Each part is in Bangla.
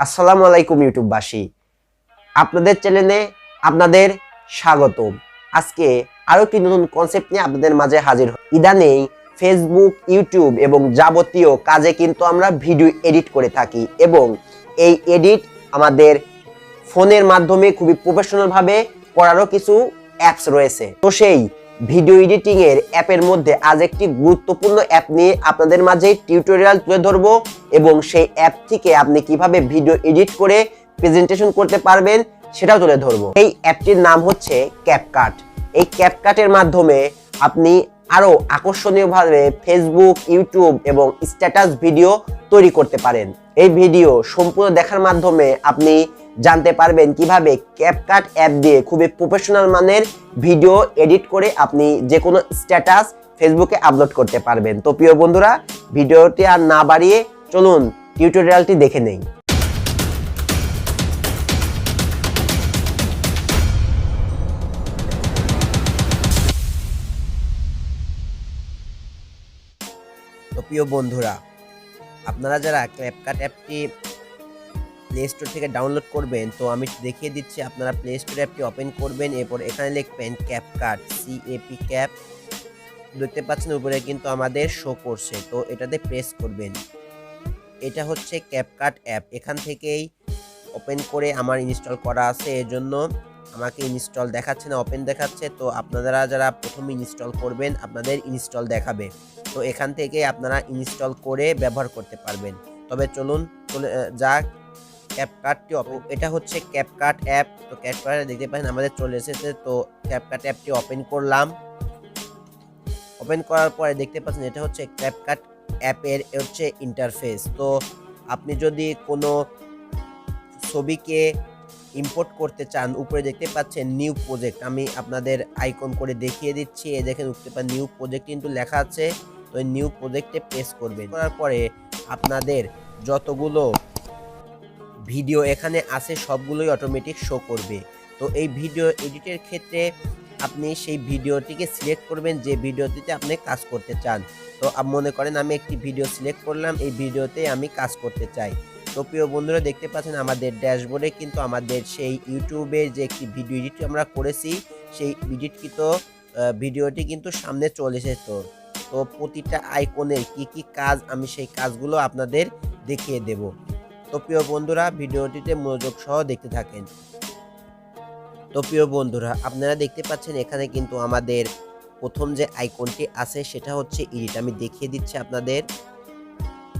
আসসালামু আলাইকুম ইউটিউববাসী, আপনাদের চ্যানেলে আপনাদের স্বাগতম। আজকে আরো একটি নতুন কনসেপ্ট নিয়ে আপনাদের মাঝে হাজির হই। ইদানিং ফেসবুক, ইউটিউব এবং যাবতীয় কাজে কিন্তু আমরা ভিডিও এডিট করে থাকি এবং এই এডিট আমাদের ফোনের মাধ্যমে খুবই প্রফেশনাল ভাবে করারও কিছু অ্যাপস রয়েছে। তো সেই ভিডিও এডিটিং এর অ্যাপের মধ্যে আজ একটি গুরুত্বপূর্ণ অ্যাপ নিয়ে আপনাদের মাঝে টিউটোরিয়াল তুলে ধরবো এবং সেই অ্যাপ থেকে আপনি কিভাবে ভিডিও এডিট করে প্রেজেন্টেশন করতে পারবেন সেটাও তুলে ধরবো। এই অ্যাপটির নাম হচ্ছে ক্যাপকাট। এই ক্যাপকাটের মাধ্যমে আপনি আরো আকর্ষণীয়ভাবে ফেসবুক, ইউটিউব এবং স্ট্যাটাস ভিডিও তৈরি করতে পারেন। এই ভিডিও সম্পূর্ণ দেখার মাধ্যমে আপনি জানতে পারবেন কিভাবে ক্যাপকাট অ্যাপ দিয়ে খুবই প্রফেশনাল মানের ভিডিও এডিট করে আপনি যে কোনো স্ট্যাটাস ফেসবুকে আপলোড করতে পারবেন। তো প্রিয় বন্ধুরা, ভিডিওটি আর না বাড়িয়ে চলুন টিউটোরিয়ালটি দেখে নেই। তো প্রিয় বন্ধুরা, আপনারা যারা ক্যাপকাট অ্যাপটি প্লে স্টোর থেকে ডাউনলোড করবেন, তো আমি দেখিয়ে দিচ্ছি। আপনারা প্লে স্টোর অ্যাপটি ওপেন করবেন, এরপর এখানে লিখবেন ক্যাপকাট, CAP ক্যাপ। দেখতে পাচ্ছেন উপরে কিন্তু আমাদের শো করছে, তো এটাতে প্রেস করবেন। এটা হচ্ছে ক্যাপকাট অ্যাপ। এখান থেকেই ওপেন করে আমার ইনস্টল করা আছে, এজন্য আমাকে ইনস্টল দেখাচ্ছে না, ওপেন দেখাচ্ছে। তো আপনারা যারা প্রথমে ইনস্টল করবেন আপনাদের ইনস্টল দেখাবে, তো এখান থেকে আপনারা ইনস্টল করে ব্যবহার করতে পারবেন। তবে চলুন যাক ক্যাপকাটটি। এটা হচ্ছে ক্যাপকাট অ্যাপ। তো ক্যাপকাট দেখতে পাচ্ছেন আমাদের চলে এসেছে। তো ক্যাপকাট অ্যাপটি ওপেন করলাম। ওপেন করার পরে দেখতে পাচ্ছেন এটা হচ্ছে ক্যাপকাট অ্যাপের হচ্ছে ইন্টারফেস। তো আপনি যদি কোনো ছবিকে ইম্পোর্ট করতে চান, উপরে দেখতে পাচ্ছেন নিউ প্রজেক্ট। আমি আপনাদের আইকন করে দেখিয়ে দিচ্ছি। এই দেখেন উপরে নিউ প্রজেক্ট কিন্তু লেখা আছে। তো এই নিউ প্রজেক্টে প্রেস করবেন। করার পরে আপনাদের যতগুলো ভিডিও এখানে আছে সবগুলোই অটোমেটিক শো করবে। তো এই ভিডিও এডিটের ক্ষেত্রে আপনি সেই ভিডিওটিকে সিলেক্ট করবেন যে ভিডিওটিতে আপনি কাজ করতে চান। তো মনে করেন আমি একটি ভিডিও সিলেক্ট করলাম, এই ভিডিওতে আমি কাজ করতে চাই। তো প্রিয় বন্ধুরা, দেখতে পাচ্ছেন আমাদের ড্যাশবোর্ডে কিন্তু আমাদের সেই ইউটিউবের যে একটি ভিডিও এডিট আমরা করেছি সেই এডিটকৃত ভিডিওটি কিন্তু সামনে চলে এসেছে। তো প্রতিটা আইকনের কি কাজ আমি সেই কাজগুলো আপনাদের দেখিয়ে দেব। তো প্রিয় বন্ধুরা, ভিডিওটিতে মনোযোগ সহ দেখতে থাকেন। তো প্রিয় বন্ধুরা, আপনারা দেখতে পাচ্ছেন এখানে কিন্তু আমাদের প্রথম যে আইকনটি আছে সেটা হচ্ছে এডিট। আমি দেখিয়ে দিচ্ছি আপনাদের।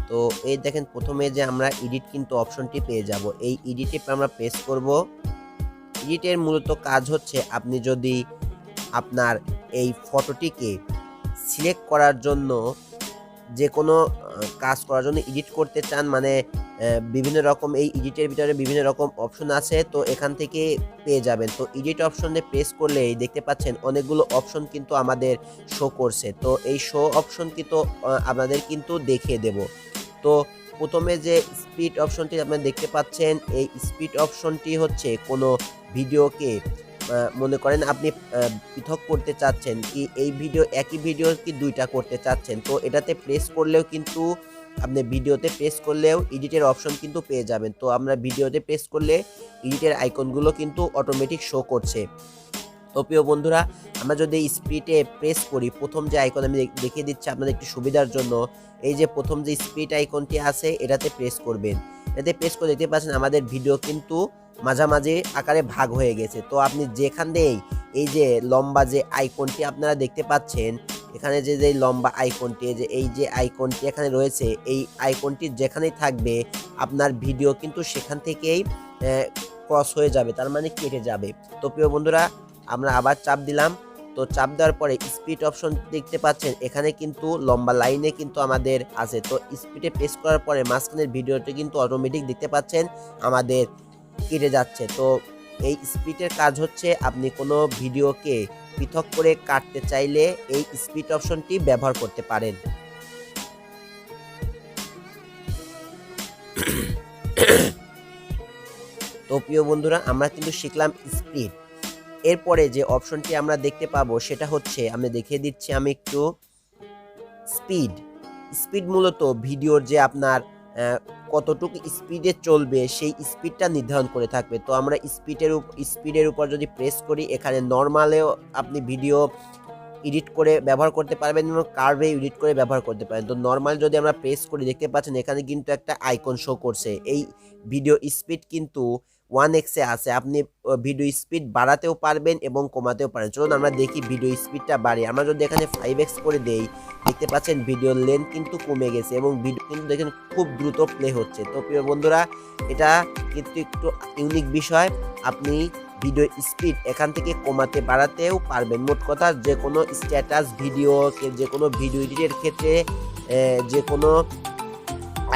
তো এই দেখেন প্রথমে যে আমরা এডিট কিন্তু অপশনটি পেয়ে যাব। এই এডিটে আমরা প্রেস করব। এডিটের মূলত কাজ হচ্ছে আপনি যদি আপনার এই ফটোটিকে সিলেক্ট করার জন্য যে কোনো কাজ করার জন্য এডিট করতে চান, মানে বিভিন্ন রকম এই এডিটের ভিতরে বিভিন্ন রকম অপশন আছে, তো এখান থেকে পেয়ে যাবেন। তো এডিট অপশনে প্রেস করলে দেখতে পাচ্ছেন অনেকগুলো অপশন কিন্তু আমাদের শো করছে। তো এই শো অপশন কিন্তু আপনাদের কিন্তু দেখিয়ে দেব। তো প্রথমে যে স্পিড অপশনটি আপনারা দেখতে পাচ্ছেন, এই স্পিড অপশনটি হচ্ছে কোনো ভিডিওকে মনে করেন আপনি পৃথক করতে চাচ্ছেন, কি এই ভিডিও একই ভিডিও কি দুইটা করতে চাচ্ছেন, তো এটাতে প্রেস করলেও কিন্তু আপনি ভিডিওতে প্রেস করলেও এডিটের অপশন কিন্তু পেয়ে যাবেন। তো আমরা ভিডিওতে প্রেস করলে এডিটের আইকনগুলো কিন্তু অটোমেটিক শো করছে। তো প্রিয় বন্ধুরা, আমরা যদি স্পিডে প্রেস করি, প্রথম যে আইকন আমি দেখিয়ে দিচ্ছি আপনাদের একটু সুবিধার জন্য, এই যে প্রথম যে স্পিড আইকনটি আছে এটাতে প্রেস করবেন। এটাতে প্রেস করে দেখতে পাচ্ছেন আমাদের ভিডিও কিন্তু মাঝামাঝি আকারে ভাগ হয়ে গেছে। তো আপনি যেখান দিয়েই এই যে লম্বা যে আইকনটি আপনারা দেখতে পাচ্ছেন, এখানে যে লম্বা আইকনটি, এই যে আইকনটি এখানে রয়েছে, এই আইকনটি যেখানেই থাকবে আপনার ভিডিও কিন্তু সেখান থেকেই ক্রস হয়ে যাবে, তার মানে কেটে যাবে। তো প্রিয় বন্ধুরা, আমরা আবার চাপ দিলাম। তো চাপ দেওয়ার পরে স্পিড অপশন দেখতে পাচ্ছেন এখানে কিন্তু লম্বা লাইনে কিন্তু আমাদের আছে। তো স্পিডে প্রেস করার পরে মাঝখানের ভিডিওটি কিন্তু অটোমেটিক দেখতে পাচ্ছেন আমাদের কেটে যাচ্ছে। তো এই স্পিডের কাজ হচ্ছে আপনি কোনো ভিডিওকে পৃথক করে কাটতে চাইলে এই স্পিড অপশনটি ব্যবহার করতে পারেন। তো প্রিয় বন্ধুরা, আমরা কিন্তু শিখলাম স্পিড। এরপরে যে অপশনটি আমরা দেখতে পাবো সেটা হচ্ছে, আমি দেখিয়ে দিচ্ছি আমি একটু, স্পিড। স্পিড মূলত ভিডিওর যে আপনার কতটুকু স্পিডে চলবে সেই স্পিডটা নির্ধারণ করে থাকবে। তো আমরা স্পিডের উপর যদি প্রেস করি, এখানে নর্মালেও আপনি ভিডিও এডিট করে ব্যবহার করতে পারবেন এবং কার্ভে এডিট করে ব্যবহার করতে পারেন। তো নর্মাল যদি আমরা প্রেস করি, দেখতে পাচ্ছেন এখানে কিন্তু একটা আইকন শো করছে। এই ভিডিও স্পিড কিন্তু 1x এ আছে। আপনি ভিডিও স্পিড বাড়াতেও পারবেন এবং কমাতেও পারেন। চলুন আমরা দেখি ভিডিও স্পিডটা বাড়ি। আমরা যদি এখানে 5x করে দেই, দেখতে পাচ্ছেন ভিডিওর লেন্থ কিন্তু কমে গেছে এবং ভিডিও কিন্তু দেখেন খুব দ্রুত প্লে হচ্ছে। তো প্রিয় বন্ধুরা, এটা কিন্তু একটু ইউনিক বিষয়। আপনি ভিডিও স্পিড এখান থেকে কমাতে বাড়াতেও পারবেন। মোট কথা যে কোনো স্ট্যাটাস ভিডিও, যে কোনো ভিডিও এডিটের ক্ষেত্রে, যে কোনো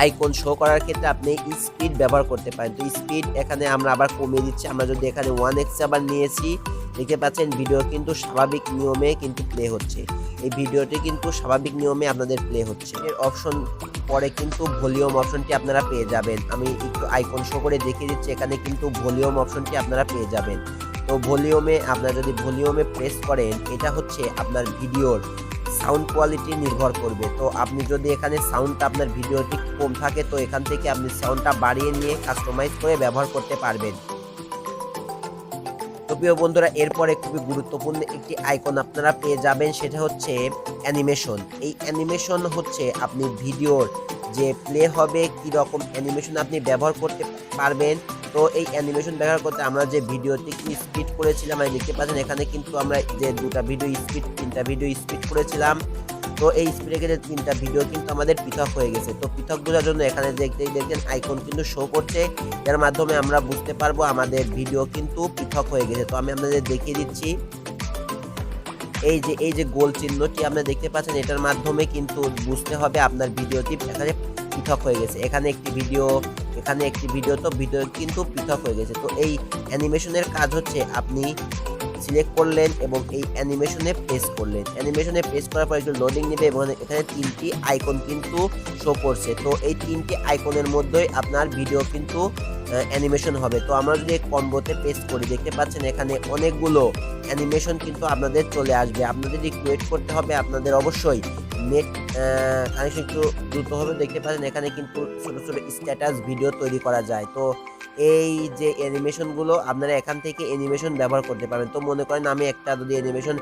আইকন শো করার ক্ষেত্রে আপনি স্পিড ব্যবহার করতে পারেন। তো স্পিড এখানে আমরা আবার কমিয়ে দিচ্ছি। আমরা যদি এখানে 1x আবার নিয়েছি, দেখতে পাচ্ছেন ভিডিও কিন্তু স্বাভাবিক নিয়মে কিন্তু প্লে হচ্ছে। এই ভিডিওটি কিন্তু স্বাভাবিক নিয়মে আপনাদের প্লে হচ্ছে। এর অপশন পরে কিন্তু ভলিউম অপশনটি আপনারা পেয়ে যাবেন। আমি একটু আইকন শো করে দেখিয়ে দিচ্ছি। এখানে কিন্তু ভলিউম অপশনটি আপনারা পেয়ে যাবেন। তো ভলিউমে আপনারা যদি ভলিউমে প্রেস করেন, এটা হচ্ছে আপনার ভিডিওর সাউন্ড কোয়ালিটি নির্ভর করবে। তো আপনি যদি এখানে সাউন্ডটা আপনার ভিডিওটি কম থাকে, তো এখান থেকে আপনি সাউন্ডটা বাড়িয়ে নিয়ে কাস্টমাইজ করে ব্যবহার করতে পারবেন। তো প্রিয় বন্ধুরা, এরপরে খুবই গুরুত্বপূর্ণ একটি আইকন আপনারা পেয়ে যাবেন, সেটা হচ্ছে অ্যানিমেশন। এই অ্যানিমেশন হচ্ছে আপনি ভিডিওর যে প্লে হবে কি রকম অ্যানিমেশন আপনি ব্যবহার করতে পারবেন। তো এই অ্যানিমেশন ব্যবহার করতে আমরা যে ভিডিওটি কি স্পিড করেছিলাম, দেখতে পাচ্ছেন এখানে কিন্তু আমরা যে তিনটা ভিডিও স্পিড করেছিলাম। তো এই স্পিডে গেলে 3টা ভিডিও কিন্তু আমাদের পৃথক হয়ে গেছে। তো পৃথক বোঝার জন্য এখানে দেখছেন আইকন কিন্তু শো করছে, যার মাধ্যমে আমরা বুঝতে পারবো আমাদের ভিডিও কিন্তু পৃথক হয়ে গেছে। তো আমি আপনাদের দেখিয়ে দিচ্ছি। এই যে গোল চিহ্নটি আপনারা দেখতে পাচ্ছেন, এটার মাধ্যমে কিন্তু বুঝতে হবে আপনার ভিডিওটি এখানে পৃথক হয়ে গেছে। এখানে একটি ভিডিও, এখানে একটি ভিডিও, তো ভিডিও কিন্তু পৃথক হয়ে গেছে। তো এই অ্যানিমেশনের কাজ হচ্ছে আপনি সিলেক্ট করলেন এবং এই অ্যানিমেশনে প্রেস করলেন। অ্যানিমেশনে প্রেস করার পর একটু লোডিং নেবে এবং এখানে 3টি আইকন কিন্তু শো করছে। তো এই 3টি আইকনের মধ্যেই আপনার ভিডিও কিন্তু অ্যানিমেশন হবে। তো আমরা যদি কম্বোতে প্রেস করি, দেখতে পাচ্ছেন এখানে অনেকগুলো অ্যানিমেশন কিন্তু আপনাদের চলে আসবে। আপনাদের একটু ওয়েট করতে হবে। আপনাদের অবশ্যই নেট কানেকশন একটু দ্রুত হবে। দেখতে পাচ্ছেন এখানে কিন্তু ছোট ছোট স্ট্যাটাস ভিডিও তৈরি করা যায়। তো এই যে অ্যানিমেশনগুলো আপনারা এখান থেকে অ্যানিমেশন ব্যবহার করতে পারেন। তো মনে করেন আমি একটা যদি অ্যানিমেশন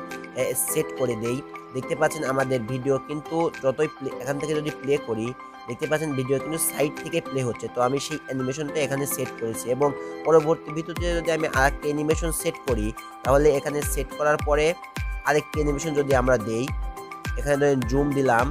সেট করে দেই, দেখতে পাচ্ছেন আমাদের ভিডিও কিন্তু যতই এখান থেকে যদি প্লে করি, দেখতে পাচ্ছেন ভিডিও কিন্তু সাইড থেকে প্লে হচ্ছে। তো আমি সেই অ্যানিমেশনটা এখানে সেট করেছি এবং পরবর্তী ভিডিওতে যদি আমি আরেকটা অ্যানিমেশন সেট করি, তাহলে এখানে সেট করার পরে আরেকটি অ্যানিমেশন যদি আমরা দেই, এখানে ধরেন জুম দিলাম,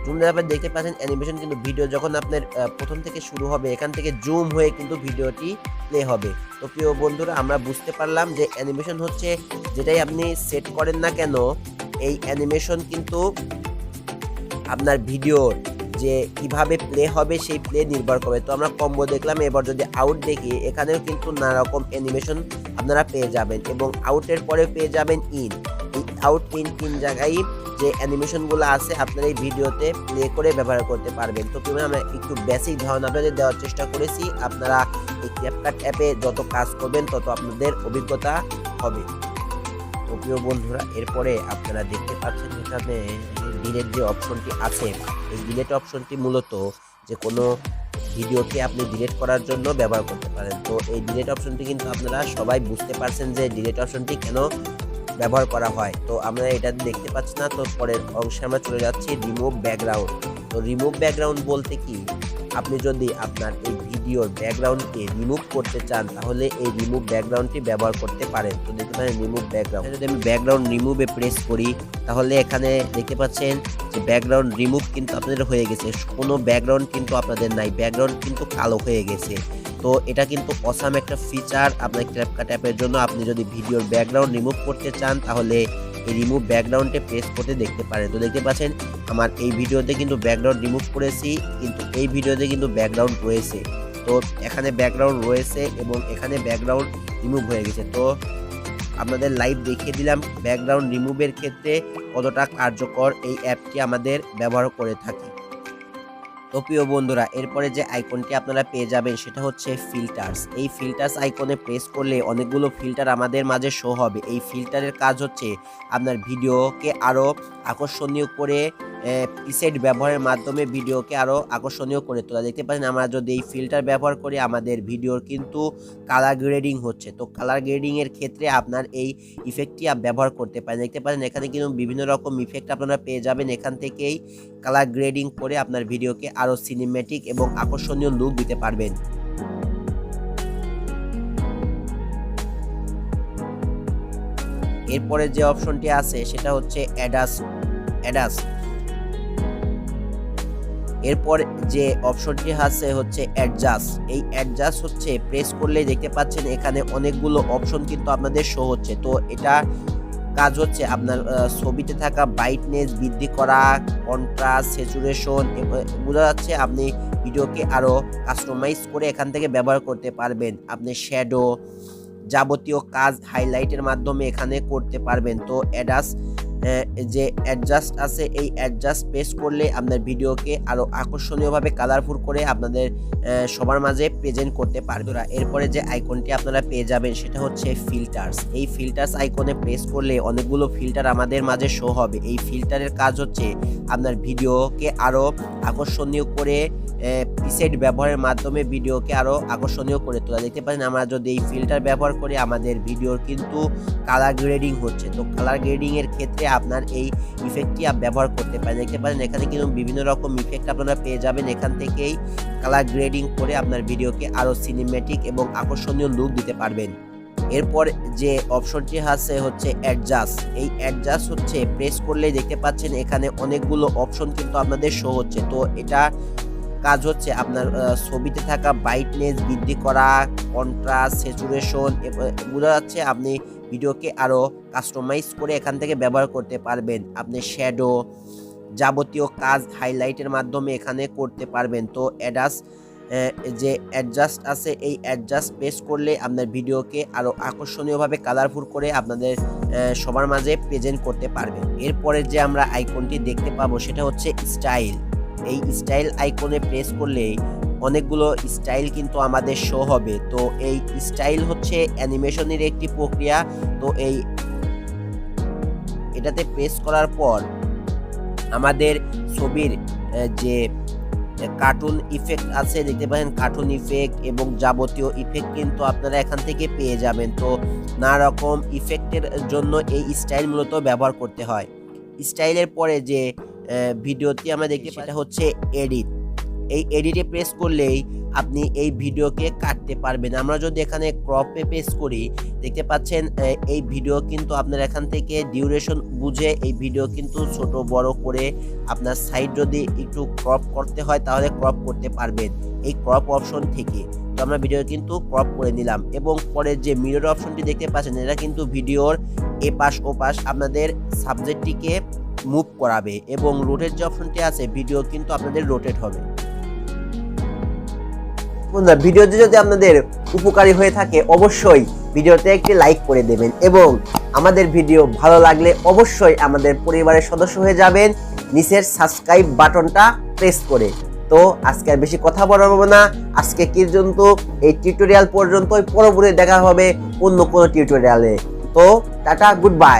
জুম দেওয়ার পর দেখতে পাচ্ছেন অ্যানিমেশন কিন্তু ভিডিও যখন আপনার প্রথম থেকে শুরু হবে, এখান থেকে জুম হয়ে কিন্তু ভিডিওটি প্লে হবে। তো প্রিয় বন্ধুরা, আমরা বুঝতে পারলাম যে অ্যানিমেশন হচ্ছে যেটাই আপনি সেট করেন না কেন, এই অ্যানিমেশন কিন্তু আপনার ভিডিওর যে কিভাবে প্লে হবে সেই প্লে নির্ভর করে। তো আমরা কম্বো দেখলাম, এবার যদি আউট দেখি, এখানেও কিন্তু নানা রকম অ্যানিমেশন আপনারা পেয়ে যাবেন এবং আউটের পরে পেয়ে যাবেন ইন। এই আউট ইন জায়গায় যে অ্যানিমেশনগুলো আছে আপনারা এই ভিডিওতে প্লে করে ব্যবহার করতে পারবেন। তো তুমি আমরা একটু বেসিক ধারণা আপনাদের দেওয়ার চেষ্টা করেছি। আপনারা এই ক্যাপকাট অ্যাপে যত কাজ করবেন তত আপনাদের অভিজ্ঞতা হবে। তো প্রিয় বন্ধুরা, এরপরে আপনারা দেখতে পাচ্ছেন এখানে ডিলেট যে অপশনটি আছে, এই ডিলেট অপশনটি মূলত যে কোনো ভিডিওকে আপনি ডিলিট করার জন্য ব্যবহার করতে পারেন। তো এই ডিলিট অপশনটি কিন্তু আপনারা সবাই বুঝতে পারছেন যে ডিলিট অপশনটি কেন ব্যবহার করা হয়। তো আমরা এটা দেখতে পাচ্ছি না। তো পরের অংশে আমরা চলে যাচ্ছি রিমুভ ব্যাকগ্রাউন্ড। তো রিমুভ ব্যাকগ্রাউন্ড বলতে কি, আপনি যদি আপনার এই ভিডিওর ব্যাকগ্রাউন্ডকে রিমুভ করতে চান, তাহলে এই রিমুভ ব্যাকগ্রাউন্ডটি ব্যবহার করতে পারেন। তো দেখতে পারেন রিমুভ ব্যাকগ্রাউন্ড, যদি আমি ব্যাকগ্রাউন্ড রিমুভে প্রেস করি, তাহলে এখানে দেখতে পাচ্ছেন যে ব্যাকগ্রাউন্ড রিমুভ কিন্তু আপনাদের হয়ে গেছে। কোনো ব্যাকগ্রাউন্ড কিন্তু আপনাদের নাই, ব্যাকগ্রাউন্ড কিন্তু কালো হয়ে গেছে। তো এটা কিন্তু অসাম একটা ফিচার আপনার ক্যাপকাট অ্যাপের জন্য। আপনি যদি ভিডিওর ব্যাকগ্রাউন্ড রিমুভ করতে চান, তাহলে এই রিমুভ ব্যাকগ্রাউন্ডে প্রেস করতে দেখতে পারেন। তো দেখতে পাচ্ছেন আমার এই ভিডিওতে কিন্তু ব্যাকগ্রাউন্ড রিমুভ করেছি, কিন্তু এই ভিডিওতে কিন্তু ব্যাকগ্রাউন্ড রয়েছে। তো এখানে ব্যাকগ্রাউন্ড রয়েছে এবং এখানে ব্যাকগ্রাউন্ড রিমুভ হয়ে গেছে। তো আপনাদের লাইভ দেখিয়ে দিলাম ব্যাকগ্রাউন্ড রিমুভের ক্ষেত্রে কতটা কার্যকর এই অ্যাপটি আমাদের ব্যবহার করে থাকি। তো প্রিয় বন্ধুরা, এরপরে যে আইকনটি আপনারা পেয়ে যাবেন সেটা হচ্ছে ফিল্টার্স। এই ফিল্টার্স আইকনে প্রেস করলে অনেকগুলো ফিল্টার আমাদের মাঝে শো হবে। এই ফিল্টারের কাজ হচ্ছে আপনার ভিডিওকে আরও আকর্ষণীয় করে প্রিসেট ব্যবহারের মাধ্যমে ভিডিওকে আরও আকর্ষণীয় করে তোলা। দেখতে পাচ্ছেন আমরা যদি এই ফিল্টার ব্যবহার করি আমাদের ভিডিওর কিন্তু কালার গ্রেডিং হচ্ছে। তো কালার গ্রেডিংয়ের ক্ষেত্রে আপনার এই ইফেক্টটি ব্যবহার করতে পারেন। দেখতে পাচ্ছেন এখানে কিন্তু বিভিন্ন রকম ইফেক্ট আপনারা পেয়ে যাবেন। এখান থেকেই কালার গ্রেডিং করে আপনার ভিডিওকে আরও সিনেম্যাটিক এবং আকর্ষণীয় লুক দিতে পারবেন। এরপরে যে অপশনটি আছে সেটা হচ্ছে অ্যাডাস। এরপর যে অপশনটি আছে হচ্ছে অ্যাডজাস্ট। এই অ্যাডজাস্ট হচ্ছে প্রেস করলেই দেখতে পাচ্ছেন এখানে অনেকগুলো অপশন কিন্তু আপনাদের শো হচ্ছে। তো এটা কাজ হচ্ছে আপনার ছবিতে থাকা ব্রাইটনেস বৃদ্ধি করা, কন্ট্রাস্ট, স্যাচুরেশন, বোঝা যাচ্ছে আপনি ভিডিওকে আরও কাস্টমাইজ করে এখান থেকে ব্যবহার করতে পারবেন। আপনি শ্যাডো যাবতীয় কাজ হাইলাইটের মাধ্যমে এখানে করতে পারবেন। তো যে অ্যাডজাস্ট আছে এই অ্যাডজাস্ট প্রেস করলে আপনার ভিডিওকে আরও আকর্ষণীয়ভাবে কালারফুল করে আপনাদের সবার মাঝে প্রেজেন্ট করতে পারবেন। এরপরে যে আইকনটি আপনারা পেয়ে যাবেন সেটা হচ্ছে ফিল্টার্স। এই ফিল্টার্স আইকনে প্রেস করলে অনেকগুলো ফিল্টার আমাদের মাঝে শো হবে। এই ফিল্টারের কাজ হচ্ছে আপনার ভিডিওকে আরও আকর্ষণীয় করে প্রিসেট ব্যবহারের মাধ্যমে ভিডিওকে আরও আকর্ষণীয় করে তোলা। দেখতে পাচ্ছেন আমরা যদি এই ফিল্টার ব্যবহার করি আমাদের ভিডিওর কিন্তু কালার গ্রেডিং হচ্ছে। তো কালার গ্রেডিংয়ের ক্ষেত্রে আপনার এই ইফেক্টটি ব্যবহার করতে পারেন। দেখতে পাচ্ছেন এখানে কিন্তু বিভিন্ন রকম ইফেক্ট আপনারা পেয়ে যাবেন। এখান থেকেই কালার গ্রেডিং করে আপনার ভিডিওকে আরও সিনেম্যাটিক এবং আকর্ষণীয় লুক দিতে পারবেন। এরপর যে অপশনটি আছে হচ্ছে অ্যাডজাস্ট। এই অ্যাডজাস্ট হচ্ছে প্রেস করলেই দেখতে পাচ্ছেন এখানে অনেকগুলো অপশন কিন্তু আপনাদের শো হচ্ছে। তো এটা কাজ হচ্ছে আপনার ছবিতে থাকা ব্রাইটনেস বৃদ্ধি করা, কন্ট্রাস্ট, স্যাচুরেশন, বোঝা যাচ্ছে আপনি ভিডিওকে আরও কাস্টমাইজ করে এখান থেকে ব্যবহার করতে পারবেন। আপনি শ্যাডো যাবতীয় কাজ হাইলাইটের মাধ্যমে এখানে করতে পারবেন। তো যে অ্যাডজাস্ট আছে এই অ্যাডজাস্ট প্রেস করলে আপনার ভিডিওকে আরও আকর্ষণীয়ভাবে কালারফুল করে আপনাদের সবার মাঝে প্রেজেন্ট করতে পারবেন। এরপরে যে আমরা আইকনটি দেখতে পাবো সেটা হচ্ছে স্টাইল। এই স্টাইল আইকনে প্রেস করলেই অনেকগুলো স্টাইল কিন্তু আমাদের শো হবে। তো এই স্টাইল হচ্ছে অ্যানিমেশনের একটি প্রক্রিয়া। তো এটাতে প্রেস করার পর আমাদের ছবির যে কার্টুন ইফেক্ট আছে দেখতে পাচ্ছেন, কার্টুন ইফেক্ট এবং যাবতীয় ইফেক্ট কিন্তু আপনারা এখান থেকে পেয়ে যাবেন। তো নানা রকম ইফেক্টের জন্য এই স্টাইল মূলত ব্যবহার করতে হয়। স্টাইলের পরে যে ভিডিওটি আমরা দেখি সেটা হচ্ছে এডিট। এই এডিটে প্রেস করলেই আপনি এই ভিডিওকে কাটতে পারবেন। আমরা যদি এখানে ক্রপে প্রেস করি দেখতে পাচ্ছেন এই ভিডিও কিন্তু আপনার এখান থেকে ডিউরেশন বুঝে এই ভিডিও কিন্তু ছোট বড় করে আপনার সাইড যদি একটু ক্রপ করতে হয় তাহলে ক্রপ করতে পারবেন এই ক্রপ অপশন থেকে। তো আমরা ভিডিও কিন্তু ক্রপ করে নিলাম এবং পরে যে মিরর অপশনটি দেখতে পাচ্ছেন এটা কিন্তু ভিডিওর এপাশ ওপাশ আপনাদের সাবজেক্টটিকে মুভ করাবে এবং রোটেট যে অপশনটি আছে ভিডিও কিন্তু আপনাদের রোটেট হবে। বন্ধুরা ভিডিওটি যদি আপনাদের উপকারী হয়ে থাকে অবশ্যই ভিডিওতে একটি লাইক করে দেবেন এবং আমাদের ভিডিও ভালো লাগলে অবশ্যই আমাদের পরিবারের সদস্য হয়ে যাবেন নিচের সাবস্ক্রাইব বাটনটা প্রেস করে। তো আজকে আর বেশি কথা বলবো না, আজকে কিন্তু এই টিউটোরিয়াল পর্যন্তই, পরবর্তী দেখা হবে অন্য কোনো টিউটোরিয়ালে। তো টাটা, গুড বাই।